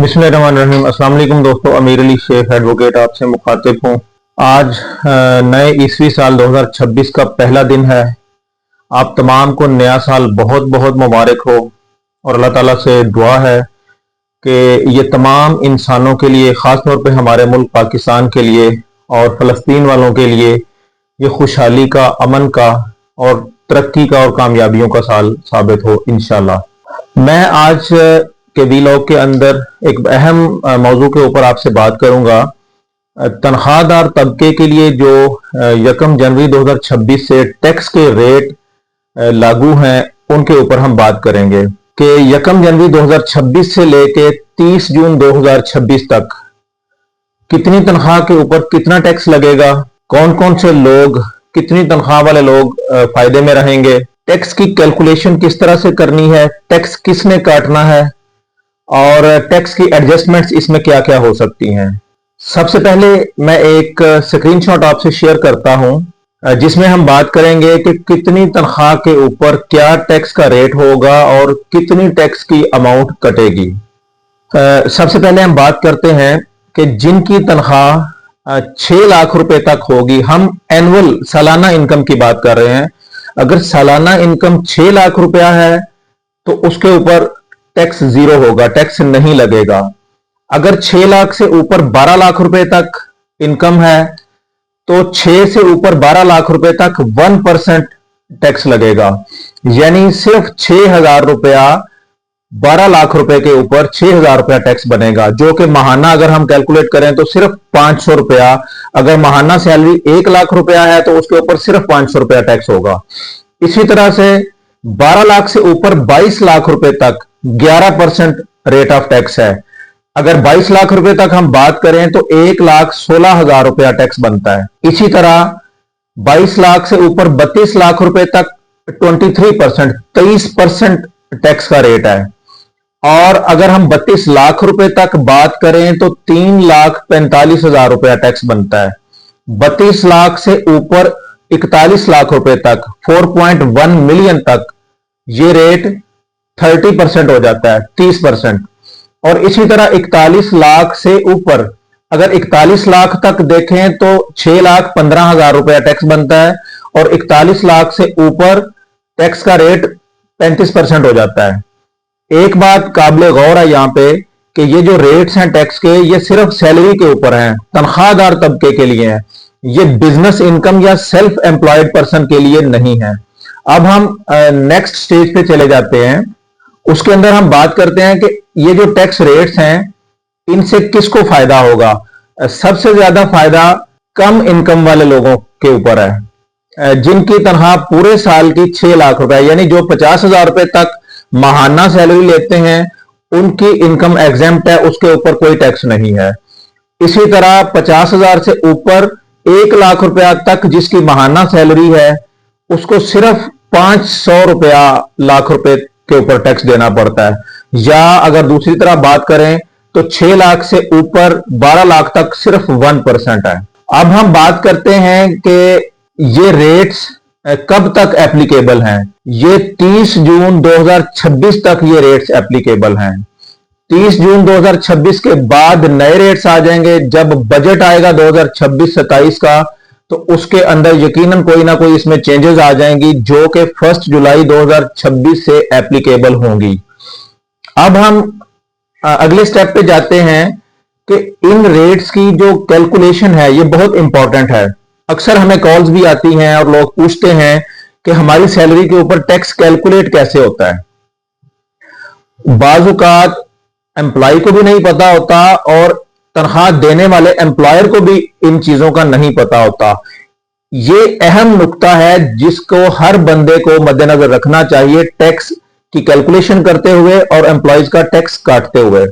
बिस्मिल्लाहिर्रहमानिर्रहीम। अस्सलाम वालेकुम दोस्तों, अमीर अली शेख एडवोकेट आपसे मुखातिब हूँ। आज नए ईस्वी साल 2026 का पहला दिन है। आप तमाम को नया साल बहुत बहुत मुबारक हो और अल्लाह ताला से दुआ है कि ये तमाम इंसानों के लिए, ख़ास तौर पे हमारे मुल्क पाकिस्तान के लिए और फ़लस्तीन वालों के लिए ये खुशहाली का, अमन का और तरक्की का और कामयाबियों का साल साबित हो इंशाल्लाह। मैं आज के वीलॉग के अंदर एक अहम मौजू के ऊपर आपसे बात करूंगा। तनख्वाहदार तबके के लिए जो 1 जनवरी 2026 से टैक्स के रेट लागू हैं उनके ऊपर हम बात करेंगे कि 1 जनवरी 2026 से लेके 30 जून 2026 तक कितनी तनख्वाह के ऊपर कितना टैक्स लगेगा, कौन कौन से लोग, कितनी तनख्वाह वाले लोग फायदे में रहेंगे, टैक्स की कैलकुलेशन किस तरह से करनी है, टैक्स किसने काटना है और टैक्स की एडजस्टमेंट्स इसमें क्या क्या हो सकती हैं। सबसे पहले मैं एक स्क्रीनशॉट आपसे शेयर करता हूं जिसमें हम बात करेंगे कि कितनी तनख्वाह के ऊपर क्या टैक्स का रेट होगा और कितनी टैक्स की अमाउंट कटेगी। सबसे पहले हम बात करते हैं कि जिनकी तनख्वाह 6 लाख रुपए तक होगी, हम एनुअल सालाना इनकम की बात कर रहे हैं। अगर सालाना इनकम 6 लाख रुपया है तो उसके ऊपर टैक्स जीरो होगा, टैक्स नहीं लगेगा। अगर 6 लाख से ऊपर 12 लाख रुपए तक इनकम है तो 6 से ऊपर 12 लाख रुपए तक 1% टैक्स लगेगा, यानी सिर्फ 6,000 रुपया 12 लाख रुपए के ऊपर 6,000 रुपया टैक्स बनेगा, जो कि महाना अगर हम कैलकुलेट करें तो सिर्फ 500 रुपया। अगर महाना सैलरी 1 लाख रुपया है तो उसके ऊपर सिर्फ 500 रुपया टैक्स होगा। इसी तरह से 12 लाख से ऊपर 22 लाख रुपए तक 11% रेट ऑफ टैक्स है। अगर 22 लाख रुपए तक हम बात करें तो 1,16,000 रुपया टैक्स बनता है। इसी तरह 22 लाख से ऊपर 32 लाख रुपए तक 23% टैक्स का रेट है। और अगर हम 32 लाख रुपए तक बात करें तो 3,45,000 रुपया टैक्स बनता है। 32 लाख से ऊपर 41 लाख रुपए तक 4.1 मिलियन तक ये रेट 30% हो जाता है, 30%। और इसी तरह 41 लाख से ऊपर, अगर 41 लाख तक देखें तो 6,15,000 रुपया टैक्स बनता है और 41 लाख से ऊपर टैक्स का रेट 35% हो जाता है। एक बात काबिल गौर है यहां पे कि ये जो रेट्स हैं टैक्स के, ये सिर्फ सैलरी के ऊपर हैं, तनख्वाहदार तबके के लिए हैं। ये बिजनेस इनकम या सेल्फ एम्प्लॉयड पर्सन के लिए नहीं है। अब हम नेक्स्ट स्टेज पे चले जाते हैं। उसके अंदर हम बात करते हैं कि ये जो टैक्स रेट्स हैं इनसे किसको फायदा होगा। सबसे ज्यादा फायदा कम इनकम वाले लोगों के ऊपर है, जिनकी तनख्वाह पूरे साल की 6 लाख रुपए, यानी जो 50,000 रुपए तक महाना सैलरी लेते हैं उनकी इनकम एग्जेम्प्ट है, उसके ऊपर कोई टैक्स नहीं है। इसी तरह 50,000 से ऊपर 1 लाख रुपया तक जिसकी महाना सैलरी है उसको सिर्फ 500 रुपया लाख रुपए के ऊपर टैक्स देना पड़ता है। या अगर दूसरी तरह बात करें तो 6 लाख से ऊपर 12 लाख तक सिर्फ 1% है। अब हम बात करते हैं कि ये रेट्स कब तक एप्लीकेबल हैं। ये 30 जून 2026 तक ये रेट्स एप्लीकेबल हैं। 30 जून 2026 के बाद नए रेट्स आ जाएंगे। जब बजट आएगा 2026-27 का तो उसके अंदर यकीनन कोई ना कोई इसमें चेंजेस आ जाएंगी जो कि 1 जुलाई 2026 से एप्लीकेबल होंगी। अब हम अगले स्टेप पे जाते हैं कि इन रेट्स की जो कैलकुलेशन है ये बहुत इंपॉर्टेंट है। अक्सर हमें कॉल्स भी आती हैं और लोग पूछते हैं कि हमारी सैलरी के ऊपर टैक्स कैलकुलेट कैसे होता है। बाजुकात एम्प्लॉय को भी नहीं पता होता और तनख्वाह देने वाले एम्प्लॉयर को भी इन चीजों का नहीं पता होता। ये अहम नुक्ता है जिसको हर बंदे को मद्देनजर रखना चाहिए टैक्स की कैलकुलेशन करते हुए और एम्प्लॉयज का टैक्स काटते हुए।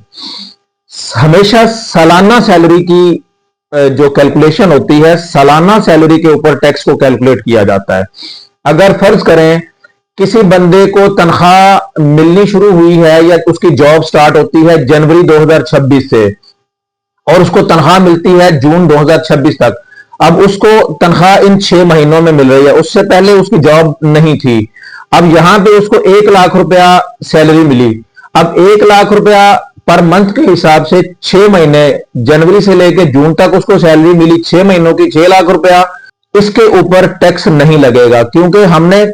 हमेशा सालाना सैलरी की जो कैलकुलेशन होती है, सालाना सैलरी के ऊपर टैक्स को कैलकुलेट किया जाता है। अगर फर्ज करें किसी बंदे को तनख्वाह मिलनी शुरू हुई है या उसकी जॉब स्टार्ट होती है जनवरी 2026 से और उसको तनख्वाह मिलती है जून 2026 तक, अब उसको तनख्वाह इन 6 महीनों में मिल रही है, उससे पहले उसकी जॉब नहीं थी। अब यहां पे उसको 1 लाख रुपया सैलरी मिली। अब 1 लाख रुपया पर मंथ के हिसाब से 6 महीने जनवरी से लेकर जून तक उसको सैलरी मिली 6 महीनों की 6 लाख रुपया, इसके ऊपर टैक्स नहीं लगेगा क्योंकि हमने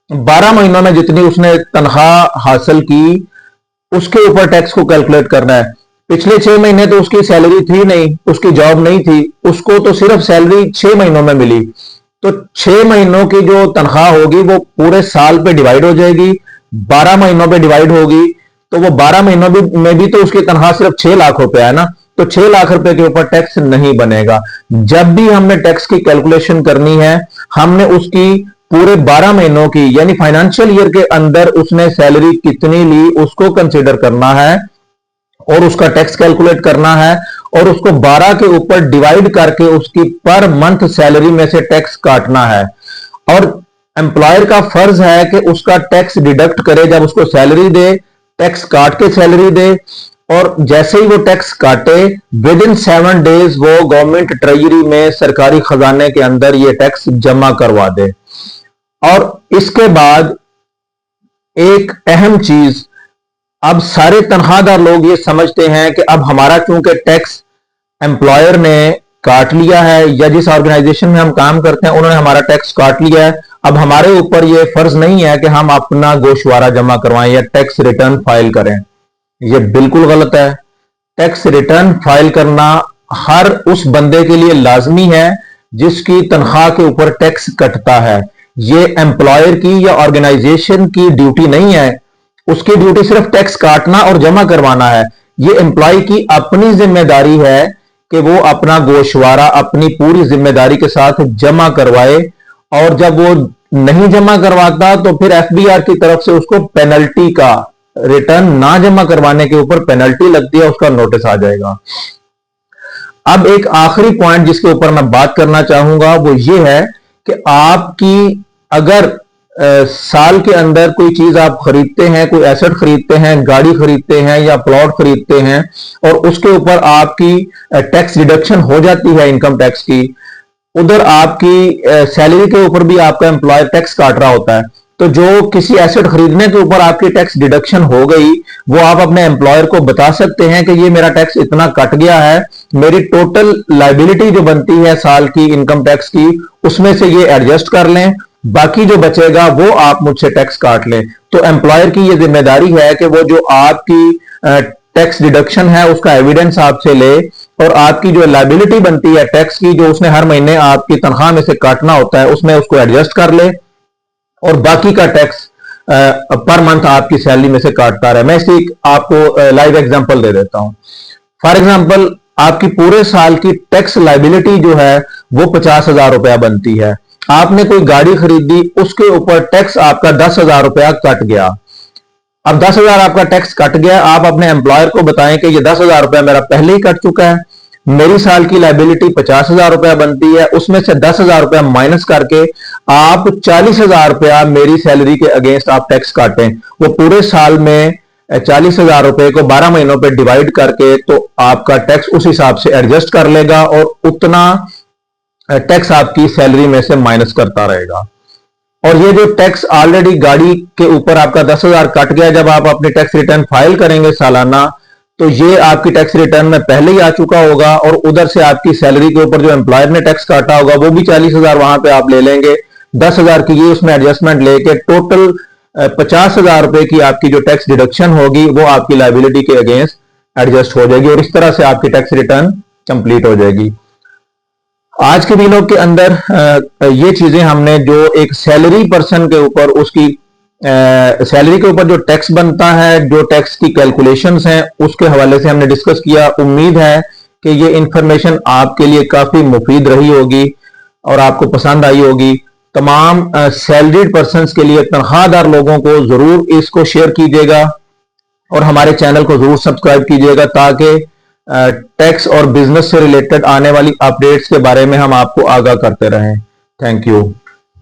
12 महीनों में जितनी उसने तनख्वाह हासिल की उसके ऊपर टैक्स को कैलकुलेट करना है। पिछले 6 महीने तो उसकी सैलरी थी नहीं, उसकी जॉब नहीं थी, उसको तो सिर्फ सैलरी 6 महीनों में मिली, तो 6 महीनों की जो तनख्वाह होगी वो पूरे साल पे डिवाइड हो जाएगी, 12 महीनों पे डिवाइड होगी, तो वो 12 महीनों में भी तो उसकी तनख्वाह सिर्फ 6 लाख रुपया है ना, तो 6 लाख रुपए के ऊपर टैक्स नहीं बनेगा। जब भी हमने टैक्स की कैलकुलेशन करनी है, हमने उसकी पूरे 12 महीनों की यानी फाइनेंशियल ईयर के अंदर उसने सैलरी कितनी ली उसको कंसीडर करना है और उसका टैक्स कैलकुलेट करना है और उसको 12 के ऊपर डिवाइड करके उसकी पर मंथ सैलरी में से टैक्स काटना है। और एम्प्लॉयर का फर्ज है कि उसका टैक्स डिडक्ट करे, जब उसको सैलरी दे टैक्स काट के सैलरी दे, और जैसे ही वो टैक्स काटे विद इन 7 डेज वो गवर्नमेंट ट्रेजरी में सरकारी खजाने के अंदर ये टैक्स जमा करवा दे। और इसके बाद एक अहम चीज, अब सारे तनख्वाहदार लोग ये समझते हैं कि अब हमारा क्योंकि टैक्स एम्प्लॉयर ने काट लिया है या जिस ऑर्गेनाइजेशन में हम काम करते हैं उन्होंने हमारा टैक्स काट लिया है, अब हमारे ऊपर ये फर्ज नहीं है कि हम अपना गोशवारा जमा करवाएं या टैक्स रिटर्न फाइल करें। ये बिल्कुल गलत है। टैक्स रिटर्न फाइल करना हर उस बंदे के लिए लाजमी है जिसकी तनख्वाह के ऊपर टैक्स कटता है। ये एम्प्लॉयर की या ऑर्गेनाइजेशन की ड्यूटी नहीं है, उसकी ड्यूटी सिर्फ टैक्स काटना और जमा करवाना है। ये एम्प्लॉय की अपनी जिम्मेदारी है कि वो अपना गोशवारा अपनी पूरी जिम्मेदारी के साथ जमा करवाए, और जब वो नहीं जमा करवाता तो फिर एफबीआर की तरफ से उसको पेनल्टी का, रिटर्न ना जमा करवाने के ऊपर पेनल्टी लगती है, उसका नोटिस आ जाएगा। अब एक आखिरी पॉइंट जिसके ऊपर मैं बात करना चाहूंगा वो ये है कि आपकी अगर साल के अंदर कोई चीज आप खरीदते हैं, कोई एसेट खरीदते हैं, गाड़ी खरीदते हैं या प्लॉट खरीदते हैं और उसके ऊपर आपकी टैक्स डिडक्शन हो जाती है इनकम टैक्स की, उधर आपकी सैलरी के ऊपर भी आपका एम्प्लॉयर टैक्स काट रहा होता है, तो जो किसी एसेट खरीदने के ऊपर आपकी टैक्स डिडक्शन हो गई वो आप अपने एम्प्लॉयर को बता सकते हैं कि ये मेरा टैक्स इतना कट गया है, मेरी टोटल लायबिलिटी जो बनती है साल की इनकम टैक्स की उसमें से ये एडजस्ट कर लें, बाकी जो बचेगा वो आप मुझसे टैक्स काट लें। तो एम्प्लॉयर की ये जिम्मेदारी है कि वो जो आपकी टैक्स डिडक्शन है उसका एविडेंस आपसे ले और आपकी जो लायबिलिटी बनती है टैक्स की, जो उसने हर महीने आपकी तनख्वाह में से काटना होता है, उसमें उसको एडजस्ट कर ले और बाकी का टैक्स पर मंथ आपकी सैलरी में से काटता रहे। मैं इसकी आपको लाइव एग्जांपल दे देता हूं। फॉर एग्जांपल आपकी पूरे साल की टैक्स लायबिलिटी जो है वो 50,000 रुपया बनती है। आपने कोई गाड़ी खरीदी, उसके ऊपर टैक्स आपका 10,000 रुपया कट गया। अब 10,000 आपका टैक्स कट गया, आप अपने एम्प्लॉयर को बताएं कि ये 10,000 रुपया मेरा पहले ही कट चुका है, मेरी साल की लायबिलिटी 50,000 रुपया बनती है, उसमें से 10,000 रुपया माइनस करके आप 40,000 रुपया मेरी सैलरी के अगेंस्ट आप टैक्स काटें। वो पूरे साल में 40,000 रुपए को 12 महीनों पे डिवाइड करके तो आपका टैक्स उस हिसाब से एडजस्ट कर लेगा और उतना टैक्स आपकी सैलरी में से माइनस करता रहेगा। और ये जो टैक्स ऑलरेडी गाड़ी के ऊपर आपका 10,000 कट गया, जब आप अपनी टैक्स रिटर्न फाइल करेंगे सालाना तो ये आपकी टैक्स रिटर्न में पहले ही आ चुका होगा और उधर से आपकी सैलरी के ऊपर जो एम्प्लॉयर ने टैक्स काटा होगा वो भी 40,000 वहां पे आप ले लेंगे, 10,000 की ये उसमें एडजस्टमेंट लेके टोटल 50,000 रुपए की आपकी जो टैक्स डिडक्शन होगी वो आपकी लायबिलिटी के अगेंस्ट एडजस्ट हो जाएगी और इस तरह से आपकी टैक्स रिटर्न कंप्लीट हो जाएगी। आज के दिनों के अंदर ये चीजें हमने जो एक सैलरी पर्सन के ऊपर उसकी सैलरी के ऊपर जो टैक्स बनता है, जो टैक्स की कैलकुलेशंस हैं उसके हवाले से हमने डिस्कस किया। उम्मीद है कि ये इंफॉर्मेशन आपके लिए काफी मुफीद रही होगी और आपको पसंद आई होगी। तमाम सैलरीड पर्सन्स के लिए, तनख्वाहदार लोगों को जरूर इसको शेयर कीजिएगा और हमारे चैनल को जरूर सब्सक्राइब कीजिएगा ताकि टैक्स और बिजनेस से रिलेटेड आने वाली अपडेट्स के बारे में हम आपको आगाह करते रहें। Thank you.